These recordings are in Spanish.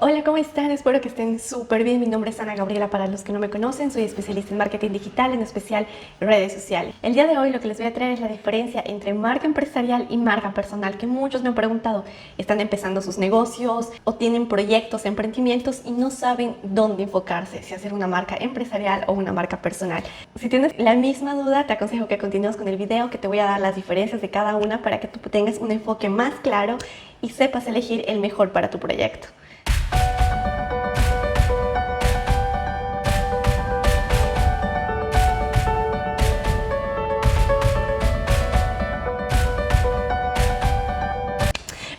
Hola, ¿cómo están? Espero que estén súper bien. Mi nombre es Ana Gabriela, para los que no me conocen. Soy especialista en marketing digital, en especial redes sociales. El día de hoy lo que les voy a traer es la diferencia entre marca empresarial y marca personal, que muchos me han preguntado. Están empezando sus negocios o tienen proyectos, emprendimientos y no saben dónde enfocarse, si hacer una marca empresarial o una marca personal. Si tienes la misma duda, te aconsejo que continúes con el video, que te voy a dar las diferencias de cada una para que tú tengas un enfoque más claro y sepas elegir el mejor para tu proyecto.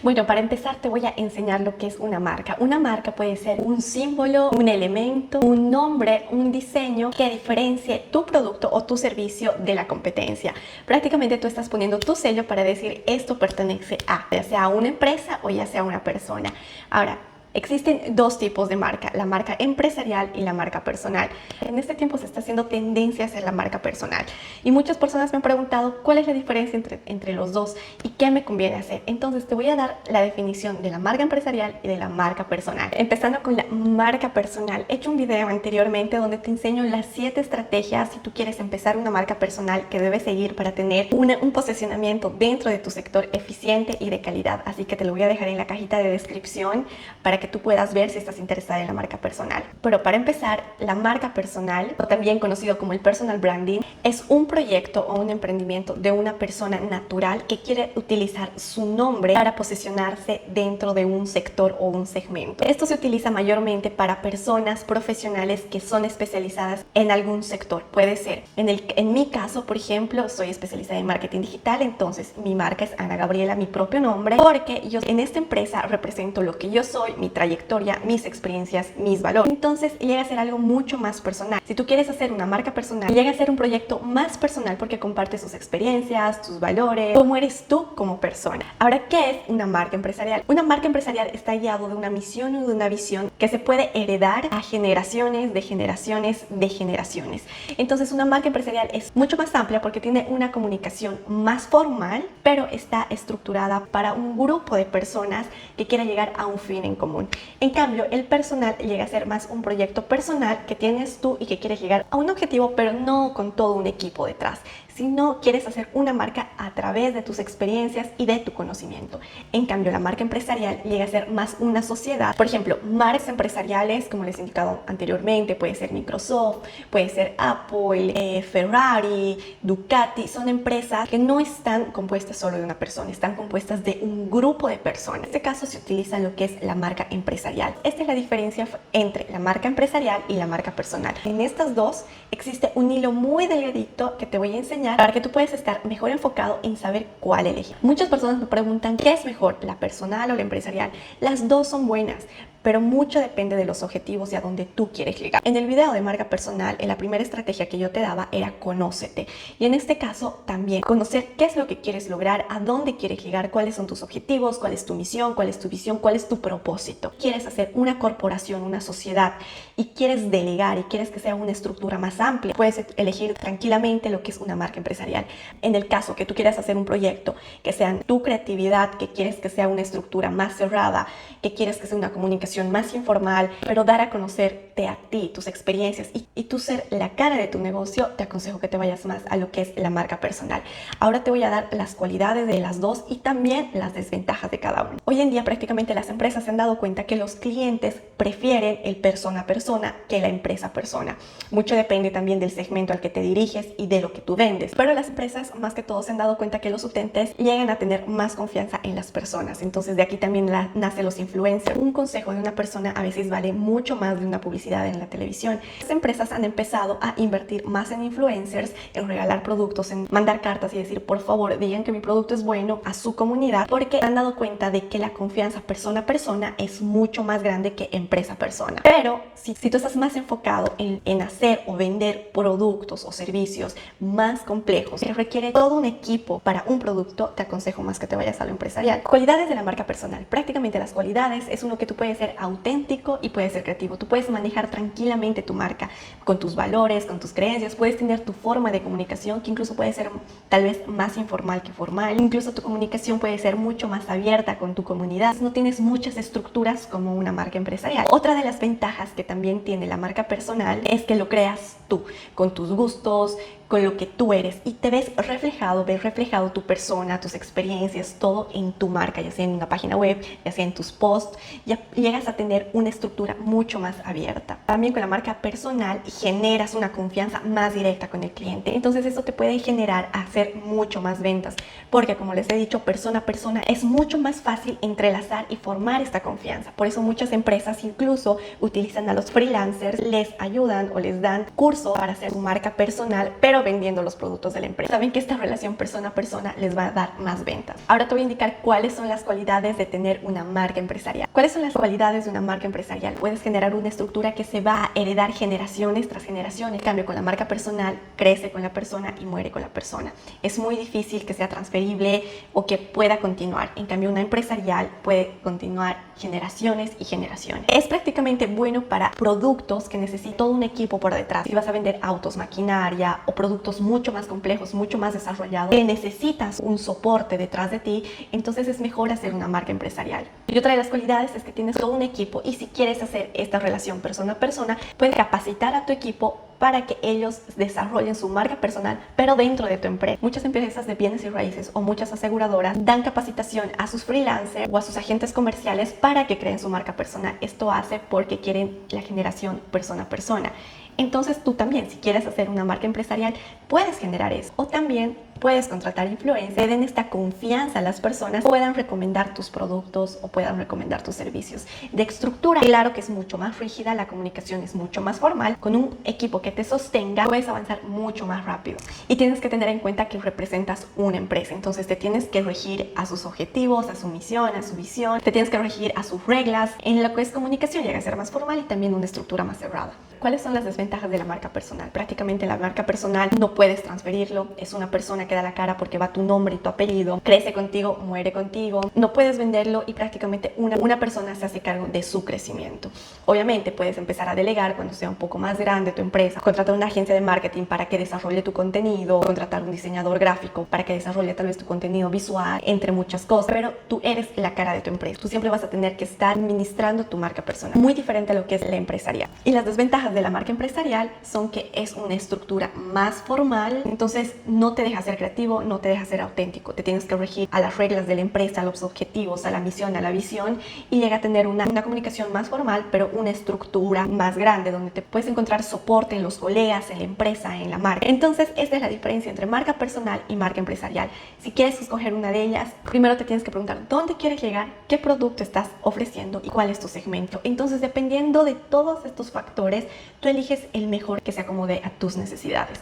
Bueno, para empezar te voy a enseñar lo que es una marca. Una marca puede ser un símbolo, un elemento, un nombre, un diseño que diferencie tu producto o tu servicio de la competencia. Prácticamente tú estás poniendo tu sello para decir esto pertenece a, ya sea a una empresa o ya sea a una persona. Ahora, existen dos tipos de marca, la marca empresarial y la marca personal. En este tiempo se está haciendo tendencia hacia la marca personal y muchas personas me han preguntado cuál es la diferencia entre los dos y qué me conviene hacer. Entonces te voy a dar la definición de la marca empresarial y de la marca personal. Empezando con la marca personal, he hecho un video anteriormente donde te enseño las 7 estrategias si tú quieres empezar una marca personal que debes seguir para tener un posicionamiento dentro de tu sector eficiente y de calidad. Así que te lo voy a dejar en la cajita de descripción para que tú puedas ver si estás interesada en la marca personal. Pero para empezar, la marca personal, o también conocido como el personal branding, es un proyecto o un emprendimiento de una persona natural que quiere utilizar su nombre para posicionarse dentro de un sector o un segmento. Esto se utiliza mayormente para personas profesionales que son especializadas en algún sector. Puede ser, en mi caso, por ejemplo, soy especializada en marketing digital, entonces mi marca es Ana Gabriela, mi propio nombre, porque yo en esta empresa represento lo que yo soy, mi trayectoria, mis experiencias, mis valores. Entonces llega a ser algo mucho más personal. Si tú quieres hacer una marca personal, llega a ser un proyecto más personal porque comparte sus experiencias, tus valores, cómo eres tú como persona. Ahora, ¿qué es una marca empresarial? Una marca empresarial está guiado de una misión o de una visión que se puede heredar a generaciones de generaciones de generaciones. Entonces una marca empresarial es mucho más amplia porque tiene una comunicación más formal, pero está estructurada para un grupo de personas que quieren llegar a un fin en común. En cambio, el personal llega a ser más un proyecto personal que tienes tú y que quieres llegar a un objetivo, pero no con todo un equipo detrás, sino quieres hacer una marca a través de tus experiencias y de tu conocimiento. En cambio, la marca empresarial llega a ser más una sociedad. Por ejemplo, marcas empresariales, como les he indicado anteriormente, puede ser Microsoft, puede ser Apple, Ferrari, Ducati. Son empresas que no están compuestas solo de una persona, están compuestas de un grupo de personas. En este caso se utiliza lo que es la marca empresarial. Esta es la diferencia entre la marca empresarial y la marca personal. En estas dos existe un hilo muy delgadito que te voy a enseñar para que tú puedas estar mejor enfocado en saber cuál elegir. Muchas personas me preguntan ¿qué es mejor, la personal o la empresarial? Las dos son buenas, pero mucho depende de los objetivos y a dónde tú quieres llegar. En el video de marca personal, en la primera estrategia que yo te daba era conócete. Y en este caso también conocer qué es lo que quieres lograr, a dónde quieres llegar, cuáles son tus objetivos, cuál es tu misión, cuál es tu visión, cuál es tu propósito. Quieres hacer una corporación, una sociedad y quieres delegar y quieres que sea una estructura más amplia, puedes elegir tranquilamente lo que es una marca empresarial. En el caso que tú quieras hacer un proyecto que sea tu creatividad, que quieres que sea una estructura más cerrada, que quieres que sea una comunicación más informal, pero dar a conocerte a ti, tus experiencias y tú ser la cara de tu negocio, te aconsejo que te vayas más a lo que es la marca personal. Ahora te voy a dar las cualidades de las dos y también las desventajas de cada una. Hoy en día prácticamente las empresas se han dado cuenta que los clientes prefieren el persona a persona que la empresa a persona. Mucho depende también del segmento al que te diriges y de lo que tú vendes, pero las empresas más que todo se han dado cuenta que los utentes llegan a tener más confianza en las personas. Entonces de aquí también nacen los influencers. Un consejo de una persona a veces vale mucho más de una publicidad en la televisión. Las empresas han empezado a invertir más en influencers, en regalar productos, en mandar cartas y decir por favor digan que mi producto es bueno a su comunidad, porque han dado cuenta de que la confianza persona a persona es mucho más grande que empresa a persona. Pero si tú estás más enfocado en hacer o vender productos o servicios más complejos que requiere todo un equipo para un producto, te aconsejo más que te vayas a lo empresarial. Cualidades de la marca personal. Prácticamente las cualidades es uno que tú puedes ser auténtico y puedes ser creativo. Tú puedes manejar tranquilamente tu marca con tus valores, con tus creencias. Puedes tener tu forma de comunicación que incluso puede ser tal vez más informal que formal. Incluso tu comunicación puede ser mucho más abierta con tu comunidad. No tienes muchas estructuras como una marca empresarial. empresarial. Otra de las ventajas que también tiene la marca personal es que lo creas tú, con tus gustos, con lo que tú eres, y te ves reflejado tu persona, tus experiencias, todo en tu marca, ya sea en una página web, ya sea en tus posts, ya llegas a tener una estructura mucho más abierta. También con la marca personal generas una confianza más directa con el cliente, entonces eso te puede generar a hacer mucho más ventas, porque como les he dicho, persona a persona es mucho más fácil entrelazar y formar esta confianza. Por eso muchas empresas incluso utilizan a los freelancers, les ayudan o les dan curso para hacer su marca personal, pero vendiendo los productos de la empresa. Saben que esta relación persona a persona les va a dar más ventas. Ahora te voy a indicar cuáles son las cualidades de tener una marca empresarial. ¿Cuáles son las cualidades de una marca empresarial? Puedes generar una estructura que se va a heredar generaciones tras generaciones. En cambio, con la marca personal, crece con la persona y muere con la persona. Es muy difícil que sea transferible o que pueda continuar. En cambio, una empresarial puede continuar generaciones y generaciones. Es prácticamente bueno para productos que necesitan todo un equipo por detrás. Si vas a vender autos, maquinaria o productos mucho más complejos, mucho más desarrollados, que necesitas un soporte detrás de ti, entonces es mejor hacer una marca empresarial. Y otra de las cualidades es que tienes todo un equipo, y si quieres hacer esta relación persona a persona, puedes capacitar a tu equipo para que ellos desarrollen su marca personal, pero dentro de tu empresa. Muchas empresas de bienes y raíces o muchas aseguradoras dan capacitación a sus freelancers o a sus agentes comerciales para que creen su marca personal. Esto hace porque quieren la generación persona a persona. Entonces tú también, si quieres hacer una marca empresarial, puedes generar eso. O también puedes contratar influencers que den esta confianza a las personas, puedan recomendar tus productos o puedan recomendar tus servicios. De estructura, claro que es mucho más rígida, la comunicación es mucho más formal. Con un equipo que te sostenga, puedes avanzar mucho más rápido. Y tienes que tener en cuenta que representas una empresa, entonces te tienes que regir a sus objetivos, a su misión, a su visión, te tienes que regir a sus reglas. En lo que es comunicación llega a ser más formal y también una estructura más cerrada. ¿Cuáles son las desventajas de la marca personal? Prácticamente la marca personal no puedes transferirlo, es una persona que da la cara porque va tu nombre y tu apellido, crece contigo, muere contigo, no puedes venderlo y prácticamente una persona se hace cargo de su crecimiento. Obviamente puedes empezar a delegar cuando sea un poco más grande tu empresa, contratar una agencia de marketing para que desarrolle tu contenido, contratar un diseñador gráfico para que desarrolle tal vez tu contenido visual, entre muchas cosas, pero tú eres la cara de tu empresa, tú siempre vas a tener que estar administrando tu marca personal, muy diferente a lo que es la empresarial. Y las desventajas de la marca empresarial son que es una estructura más formal, entonces no te deja ser creativo, no te deja ser auténtico, te tienes que regir a las reglas de la empresa, a los objetivos, a la misión, a la visión, y llega a tener una comunicación más formal, pero una estructura más grande donde te puedes encontrar soporte en los colegas, en la empresa, en la marca. Entonces esa es la diferencia entre marca personal y marca empresarial. Si quieres escoger una de ellas, primero te tienes que preguntar dónde quieres llegar, qué producto estás ofreciendo y cuál es tu segmento. Entonces, dependiendo de todos estos factores, tú eliges el mejor que se acomode a tus necesidades.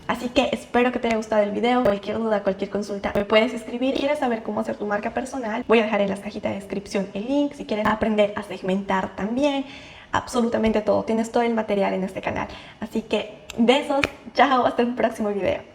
Así que espero que te haya gustado el video. Cualquier duda, cualquier consulta, me puedes escribir. Si quieres saber cómo hacer tu marca personal, voy a dejar en las cajitas de descripción el link. Si quieres aprender a segmentar también, absolutamente todo. Tienes todo el material en este canal. Así que besos, chao, hasta el próximo video.